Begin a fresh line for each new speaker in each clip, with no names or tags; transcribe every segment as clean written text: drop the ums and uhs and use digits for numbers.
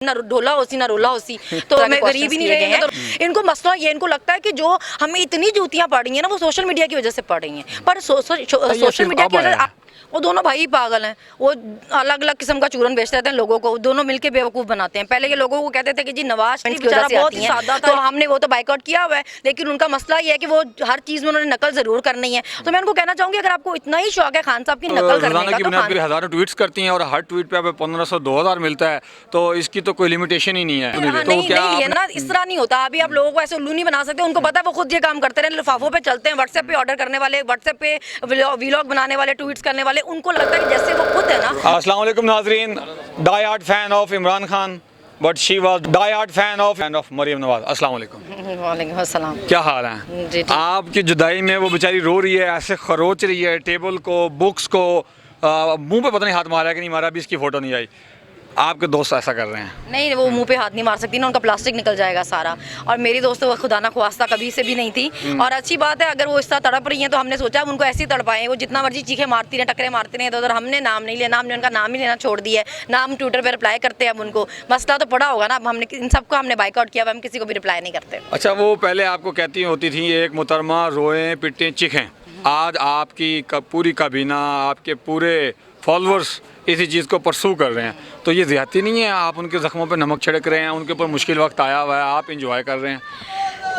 ना ढोला होसी ना रोला होसी तो हमें गरीब ही नहीं रहेंगे। तो इनको मसला ये, इनको लगता है कि जो हमें इतनी जूतियां पड़ रही हैं ना वो सोशल मीडिया की वजह से पड़ रही हैं। पर सोशल मीडिया की वजह वो दोनों भाई पागल हैं। वो अलग अलग किस्म का चूरन बेचते रहते हैं लोगों को, दोनों मिलके बेवकूफ बनाते हैं। पहले के लोगों को कहते थे कि जी नवाज शरीफ बेचारा बहुत ही सादा था, तो हमने वो तो बाइकआउट किया हुआ है, लेकिन उनका मसला ये है कि वो हर चीज में उन्होंने नकल जरूर करनी है। तो मैं उनको कहना चाहूंगी अगर आपको इतना ही शौक है खान साहब की नकल करने का तो
हजारों ट्वीट्स करती हैं और हर ट्वीट पे 1500-2000 मिलता है, तो इसकी तो कोई लिमिटेशन ही नहीं है।
नहीं है ना, इस तरह नहीं होता। अभी आप लोगों को ऐसे उल्लू नहीं बना सकते। उनको पता है वो खुद ये काम करते रहे, लिफाफों पे चलते हैं, व्हाट्सएप पे ऑर्डर करने वाले, व्हाट्सएप पे व्लॉग बनाने वाले, ट्वीट्स करने वाले, उनको लगता है कि जैसे वो खुद है ना।
अस्सलाम वालेकुम नाज़रीन, die hard fan of Imran Khan but she was die hard fan of Maryam Nawaz. अस्सलाम वालेकुम।
वालेकुम अस्सलाम।
क्या हाल है
जी?
आपकी जुदाई में वो बेचारी रो रही है, ऐसे खरोच रही है टेबल को, बुक्स को, मुंह पे पता नहीं हाथ मारा है कि नहीं मारा, अभी इसकी फोटो नहीं आई। आपके दोस्त ऐसा कर रहे हैं?
नहीं, वो मुंह पे हाथ नहीं मार सकती ना, उनका प्लास्टिक निकल जाएगा सारा। और मेरी दोस्त वो खुदा ना ख्वास्ता कभी से भी नहीं थी। और अच्छी बात है अगर वो इस तरह तड़प रही हैं तो हमने सोचा उनको ऐसे ही तड़पाएं, वो जितना मर्जी चीखें मारती रहे, टकरे मारते रहे। तो उधर हमने नाम नहीं लिया, उनका नाम ही लेना छोड़ दिया है। नाम ट्विटर पर रिप्लाई करते हैं अब उनको, मसला तो पड़ा होगा ना। अब हमने इन सबको हमने बाइकआउट किया, हम किसी को भी रिप्लाई नहीं करते।
अच्छा, वो पहले आपको कहती होती थी एक मुहतरमा रोएं पिटें चिखें, आज आपकी पूरी काबीना, आपके पूरे फॉलोअर्स इसी चीज़ को परसू कर रहे हैं, तो ये ज़्यादती नहीं है? आप उनके ज़ख्मों पे नमक छिड़क रहे हैं, उनके ऊपर मुश्किल वक्त आया हुआ है, आप इंजॉय कर रहे हैं।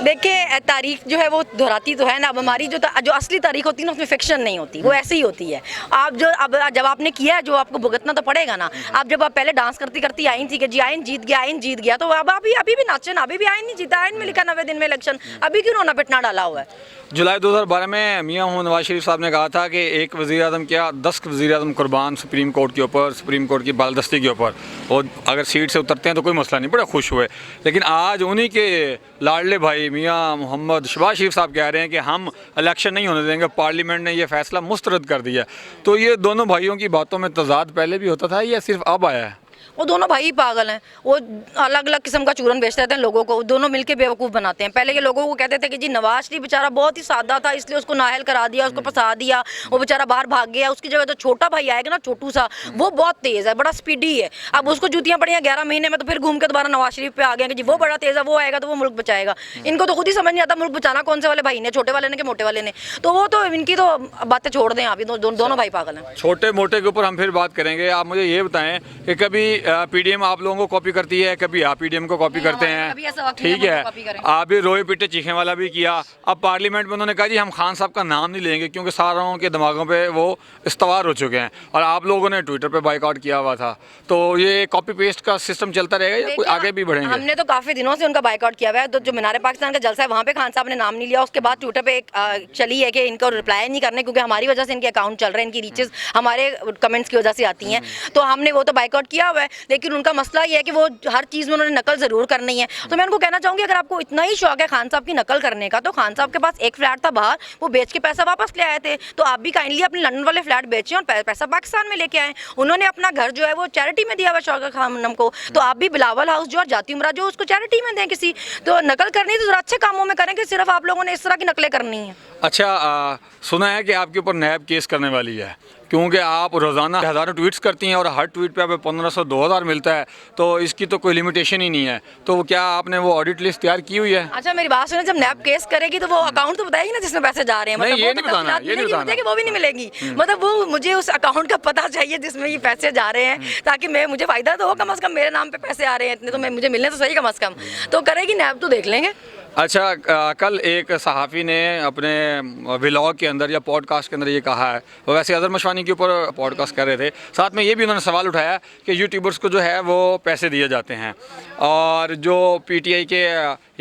देखिए तारीख जो है वो दोहराती तो है ना। अब हमारी जो असली तारीख होती है ना उसमें फिक्शन नहीं होती, वो ऐसे ही होती है। आप जो अब जब आपने किया है जो आपको भुगतना तो पड़ेगा ना। आप जब आप पहले डांस करती करती आई थी कि जी आइन जीत गया, तो अब अभी भी नाचे ना, अभी भी आइन नहीं जीता। आइन में लिखा 90 दिन में इलेक्शन, अभी क्यों रोना पिटना डाला हुआ है।
जुलाई 2012 में मियां नवाज शरीफ साहब ने कहा था कि एक वज़ीर आज़म क्या 10 वज़ीर आज़म कुर्बान सुप्रीम कोर्ट के ऊपर, सुप्रीम कोर्ट की बालदस्ती के ऊपर, और अगर सीट से उतरते हैं तो कोई मसला नहीं, बड़ा खुश हुए। लेकिन आज उन्हीं के लाडले भाई मियां मोहम्मद शहबाज शरीफ साहब कह रहे हैं कि हम इलेक्शन नहीं होने देंगे, पार्लियामेंट ने यह फैसला मुस्तरद कर दिया। तो ये दोनों भाइयों की बातों में तजाद पहले भी होता था या सिर्फ अब आया है?
वो दोनों भाई पागल हैं। वो अलग अलग किस्म का चूरन बेचते रहते हैं लोगों को, दोनों मिलके बेवकूफ़ बनाते हैं। पहले के लोगों को कहते थे कि जी नवाज शरीफ बेचारा बहुत ही सादा था, इसलिए उसको नाहल करा दिया, उसको फंसा दिया, वो बेचारा बाहर भाग गया। उसकी जगह तो छोटा भाई आएगा ना, छोटू सा, वो बहुत तेज़ है, बड़ा स्पीडी है। अब उसको जूतियाँ पड़ी हैं 11 महीने में, तो फिर घूम के दोबारा नवाज शरीफ पे आ गया कि जी वो बड़ा तेज़ है, वो आएगा तो वो मुल्क बचाएगा। इनको तो खुद ही समझ नहीं आता मुल्क बचाना कौन से वाले भाई ने, छोटे वाले ने कि मोटे वाले ने। तो वो तो इनकी तो बातें छोड़ दें, अभी दोनों भाई पागल हैं।
छोटे मोटे के ऊपर हम फिर बात करेंगे। आप मुझे ये बताएं कि कभी पीडीएम आप लोगों को कॉपी करती है, कभी आप पीडीएम को कॉपी करते हैं, ठीक है? आप भी रोए पिटे चीखें वाला भी किया। अब पार्लियामेंट में उन्होंने कहा जी हम खान साहब का नाम नहीं लेंगे क्योंकि सारों के दिमागों पे वो इस्तवार हो चुके हैं, और आप लोगों ने ट्विटर पे बाइकआउट किया हुआ था। तो ये कॉपी पेस्ट का सिस्टम चलता रहेगा या कोई आगे भी बढ़ेंगे?
हमने तो काफ़ी दिनों से उनका बाइकआउट किया हुआ है। तो जो मीनार पाकिस्तान का जलसा है वहाँ पे खान साहब ने नाम नहीं लिया। उसके बाद ट्विटर पे एक चली है कि इनको रिप्लाई नहीं करने, क्योंकि हमारी वजह से इनके अकाउंट चल रहे हैं, इनकी रीचेस हमारे कमेंट्स की वजह से आती हैं। तो हमने वो तो बाइकआउट किया हुआ है, लेकिन उनका मसला ये है कि वो हर चीज़ में उन्होंने नकल ज़रूर करनी है। तो मैं उनको कहना चाहूँगी अगर आपको इतना ही शौक है खान साहब की नकल करने का, तो खान साहब के पास एक फ्लैट था बाहर, वो बेच के पैसा वापस ले आए थे। तो आप भी काइंडली अपने लंदन वाले फ्लैट बेचें और पैसा पाकिस्तान में लेके आए। उन्होंने अपना घर जो है वो चैरिटी में दिया हुआ शौकत खानम को, तो आप भी बिलावल हाउस जो और जाती उमरा जो उसको चैरिटी में दें किसी। तो नकल करनी तो अच्छे कामों में करें कि सिर्फ आप लोगों ने इस तरह की नकलें करनी है।
अच्छा, सुना है कि आपके ऊपर नैब केस करने वाली है क्योंकि आप रोज़ाना हज़ारों ट्वीट्स करती हैं और हर ट्वीट पे 1500-2000 मिलता है, तो इसकी तो कोई लिमिटेशन ही नहीं है। तो क्या आपने वो ऑडिट लिस्ट तैयार की हुई है?
अच्छा मेरी बात सुने, जब नैब केस करेगी तो वो अकाउंट तो बताएगी ना जिसमें पैसे जा रहे हैं।
नहीं,
मतलब
ये नहीं बताना, ये नहीं बताना
कि वो भी नहीं मिलेगी। मतलब वो मुझे उस अकाउंट का पता चाहिए जिसमें ये पैसे जा रहे हैं, ताकि मुझे फ़ायदा तो हो, कम से कम मेरे नाम पे पैसे आ रहे हैं इतने, तो मुझे मिलने तो सही कम से कम। तो करेगी नैब, तो देख लेंगे।
अच्छा, कल एक सहाफ़ी ने अपने व्लॉग के अंदर या पॉडकास्ट के अंदर ये कहा है, वो वैसे अज़हर मशवानी के ऊपर पॉडकास्ट कर रहे थे, साथ में ये भी उन्होंने सवाल उठाया कि यूट्यूबर्स को जो है वो पैसे दिए जाते हैं और जो पीटीआई के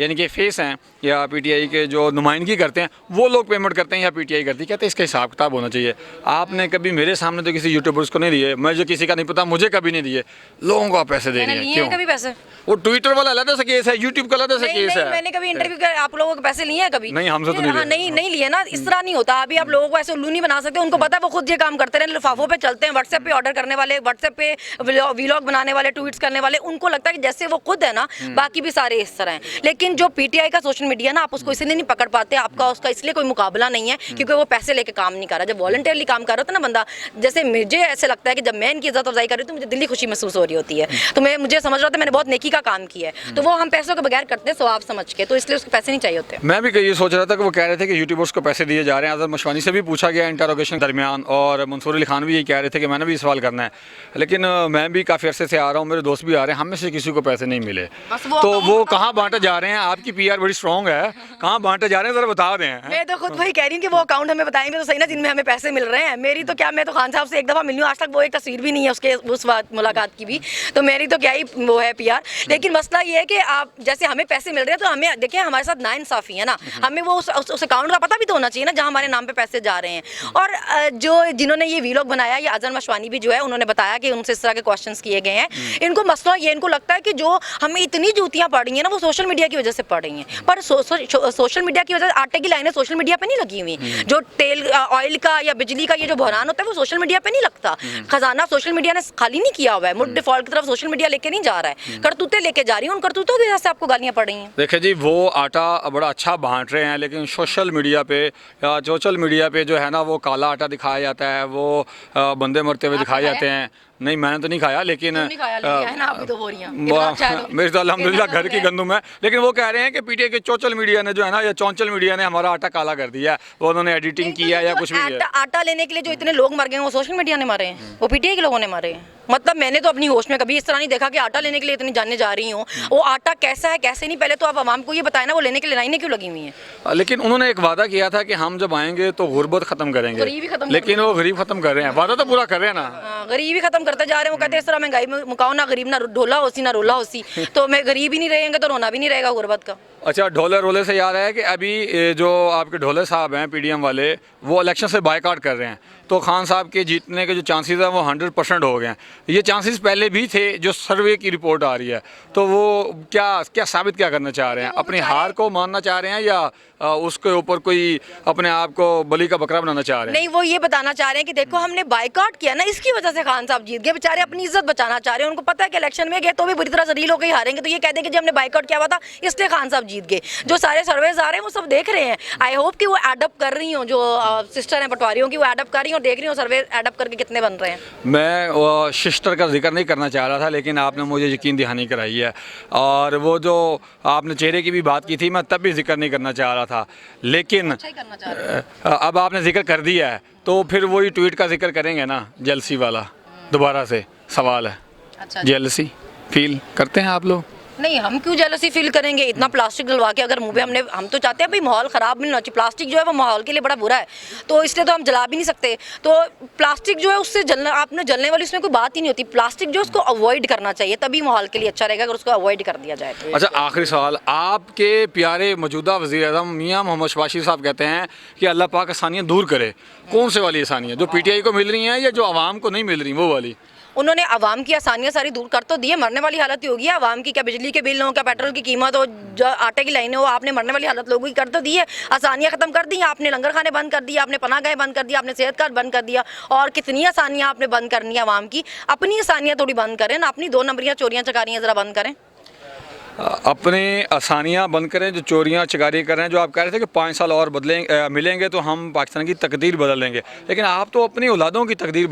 यानी कि फेस हैं या पीटीआई के जो नुमाइंदगी करते हैं वो लोग पेमेंट करते हैं या पीटीआई करती है। कहते हैं इसका हिसाब किताब होना चाहिए। आपने कभी मेरे सामने तो किसी यूट्यूबर्स को नहीं दिए, मुझे किसी का नहीं पता, मुझे कभी नहीं दिए, लोगों को आप पैसे दे रहे हैं, क्यों?
कभी पैसे
वो ट्विटर वाला अलग से केस है, यूट्यूब का अलग से केस है।
मैंने कभी इंटरव्यू कर आप लोगों के पैसे लिए हैं कभी?
नहीं, हमसे तो
नहीं लिए ना। इस तरह नहीं होता। अभी आप लोगों को ऐसे उल्लू नहीं बना सकते। उनको पता है वो खुद ये काम करते रहे, लिफाफों पे चलते हैं, व्हाट्सएप पे ऑर्डर करने वाले, व्हाट्सएप पे व्लॉग बनाने वाले, ट्वीट्स करने वाले, उनको लगता है कि जैसे वो खुद है ना, बाकी भी सारे इस तरह हैं। लेकिन लेकिन जो पीटीआई का सोशल मीडिया ना, आप उसको इसलिए नहीं पकड़ पाते, आपका उसका इसलिए कोई मुकाबला नहीं है क्योंकि वो पैसे लेके काम नहीं कर रहा। जब वॉलंटियरली काम कर रहा था ना बंदा, जैसे मुझे ऐसे लगता है कि जब मैं इनकी इज्जत अफजाई कर रही हूँ तो मुझे दिल की खुशी महसूस हो रही होती है। तो मुझे समझ रहा था मैंने बहुत नेकी का काम किया है, तो वो हम पैसों के बगैर करते हैं सवाब समझ के, तो इसलिए उसके पैसे नहीं चाहिए होते।
मैं भी ये सोच रहा था कि वो कह रहे थे कि यूट्यूबर्स को पैसे दिए जा रहे हैं। अजहर मशवानी से भी पूछा गया इंटरोगेशन दरमियान, और मंसूर अली खान भी यही कह रहे थे कि मैंने भी सवाल करना है, लेकिन मैं भी काफ़ी अरसे से आ रहा हूँ, मेरे दोस्त भी आ रहे हैं, हम में से किसी को पैसे नहीं मिले। तो वो कहाँ बांटे जा रहे हैं? आपकी पीआर बड़ी स्ट्रॉन्ग है, कहाँ बांटे जा रहे हैं, ज़रा बता दें।
मैं तो खुद वही कह रही हूँ कि वो अकाउंट हमें बताएंगे तो सही ना, जिनमें हमें पैसे मिल रहे हैं। मेरी तो क्या, मैं तो खान साहब से एक दफ़ा मिली हूँ, आज तक वो एक तस्वीर भी नहीं है उसके उस मुलाकात की भी, तो मेरी तो क्या ही वो है पीआर। लेकिन मसला ये है कि आप जैसे हमें पैसे मिल रहे हैं तो हमें देखिए हमारे साथ नाइंसाफ़ी है ना, हमें वो उस अकाउंट का पता भी तो होना चाहिए ना जहाँ हमारे नाम पे पैसे जा रहे हैं। और जो जिन्होंने ये वीलॉग बनाया, ये अजहर मशवानी भी जो है, उन्होंने बताया कि उनसे इस तरह के क्वेश्चंस किए गए हैं। इनको मसला ये, इनको लगता है कि जो हमें इतनी जूतियाँ पड़ रही हैं ना, वो सोशल मीडिया की वजह से पड़ रही हैं। पर सोशल मीडिया की वजह से आटे की लाइनें सोशल मीडिया पे नहीं लगी हुई। जो तेल ऑयल का या बिजली का ये जो बहरान होता है वो सोशल मीडिया पे नहीं लगता। खजाना सोशल मीडिया ने खाली नहीं किया हुआ है, मुड डिफॉल्ट की तरफ सोशल मीडिया लेके नहीं जा रहा है, करतूतें लेके जा रही हैं। उन करतूतों की वजह से आपको गालियाँ पड़ रही हैं।
देखिए जी, वो आटा बड़ा अच्छा बांट रहे हैं, लेकिन सोशल मीडिया पे या सोशल मीडिया पे जो है ना, वो काला आटा दिखाया जाता है, वो बंदे मरते हुए दिखाए जाते हैं। नहीं, मैंने तो नहीं खाया, लेकिन मेरी तो अल्हम्दुलिल्लाह घर की गंदुम है। लेकिन वो कह रहे हैं कि पीटीआई के सोशल मीडिया ने जो है ना, या चौंचल मीडिया ने हमारा आटा काला कर दिया है, वो उन्होंने एडिटिंग किया या कुछ भी किया।
आटा लेने के लिए जो इतने लोग मर गए हैं वो सोशल मीडिया ने मारे हैं, वो पीटीआई के लोगों ने मारे हैं। मतलब मैंने तो अपनी होश में कभी इस तरह नहीं देखा कि आटा लेने के लिए इतनी जानने जा रही हूँ। वो आटा कैसा है कैसे नहीं, पहले तो आप आवाम को ये बताएं ना, वो लेने के लिए लाइनें क्यों लगी हुई हैं।
लेकिन उन्होंने एक वादा किया था कि हम जब आएंगे तो गुर्बत खत्म करेंगे, लेकिन वो गरीब खत्म कर रहे हैं। वादा तो पूरा कर रहे हैं ना,
गरीबी खत्म करते जा रहे हैं। वो कहते हैं इस तरह महंगाई में मुकाओ ना, गरीब ना ढोला होसी ना रोला होसी। तो मैं गरीब ही नहीं रहेंगे तो रोना भी नहीं रहेगा गुर्बत का।
अच्छा, ढोले रोले से याद है कि अभी जो आपके ढोले साहब हैं पीडीएम वाले, वो इलेक्शन से बायकॉट कर रहे हैं, तो खान साहब के जीतने के जो चांसेस हैं वो 100% हो गए हैं। ये चांसेस पहले भी थे, जो सर्वे की रिपोर्ट आ रही है, तो वो क्या साबित क्या करना चाह रहे हैं? अपनी हार को मानना चाह रहे हैं या उसके ऊपर कोई अपने आप को बलि का बकरा बनाना चाह रहे हैं?
नहीं, वो ये बताना चाह रहे हैं कि देखो हमने बायकॉट किया ना, इसकी वजह से खान साहब जीत गए। बेचारे अपनी इज्जत बचाना चाह रहे हैं। उनको पता है कि इलेक्शन में गए तो भी बुरी तरह से रील होकर ही हारेंगे, तो ये कहते हैं कि जब हमने बायकॉट किया हुआ था इसलिए खान साहब जीत गए। जो सारे सर्वेज आ रहे हैं वो सब देख रहे हैं। आई होप कि वो एडअप कर रही हूँ, जो सिस्टर हैं पटवारियों की, वो एडअप कर रही हूँ और देख रही हूँ सर्वे एडअप करके कितने बन रहे हैं।
मैं सिस्टर का जिक्र नहीं करना चाह रहा था, लेकिन आपने मुझे यकीन दहानी कराई है। और वो जो आपने चेहरे की भी बात की थी, मैं तब भी जिक्र नहीं करना चाह रहा था, लेकिन अब आपने जिक्र कर दिया है तो फिर वही ट्वीट का जिक्र करेंगे ना, जेलसी वाला। दोबारा से सवाल है,
अच्छा,
जेलसी फील करते हैं आप लोग?
नहीं, हम क्यों जेलसी फील करेंगे? इतना प्लास्टिक डलवा के अगर मुंह पे हम तो चाहते हैं भाई माहौल ख़राब नहीं होना चाहिए। प्लास्टिक जो है वो माहौल के लिए बड़ा बुरा है, तो इसलिए तो हम जला भी नहीं सकते। तो प्लास्टिक जो है उससे जलना, आपने जलने वाली उसमें कोई बात ही नहीं होती। प्लास्टिक जो उसको अवॉइड करना चाहिए, तभी माहौल के लिए अच्छा रहेगा अगर उसको अवॉइड कर दिया जाए तो।
अच्छा, आखिरी सवाल, आपके प्यारे मौजूदा वज़ीर-ए-आज़म मियां मोहम्मद शबाशी साहब कहते हैं कि अल्लाह पाक आसानियाँ दूर करे। कौन से वाली आसानियाँ, जो पीटीआई को मिल रही हैं या जो आवाम को नहीं मिल रही, वो वाली?
उन्होंने आवाम की आसानियाँ सारी दूर कर तो दी है, मरने वाली हालत ही होगी आवाम की। क्या बिजली के बिल हो, क्या पेट्रोल की कीमत हो, जो आटे की लाइनें हो, आपने मरने वाली हालत लोगों की कर तो दी है। आसानियाँ ख़त्म कर दी, आपने लंगर खाने बंद कर दिया, आपने पनाहगाहें बंद कर दिया, आपने सेहत कार्ड बंद कर दिया, और कितनी आसानियाँ आपने बंद करनी है आवाम की। अपनी आसानियाँ थोड़ी बंद करें ना, अपनी 2 नंबरियाँ चोरियाँ चकारियाँ ज़रा बंद करें।
अपने आसानियाँ बंद करें, जो चोरियाँ चकारी कर रहे हैं। जो आप कह रहे थे कि 5 साल और मिलेंगे तो हम पाकिस्तान की तकदीर बदल लेंगे, लेकिन आप तो अपनी औलादों की तकदीर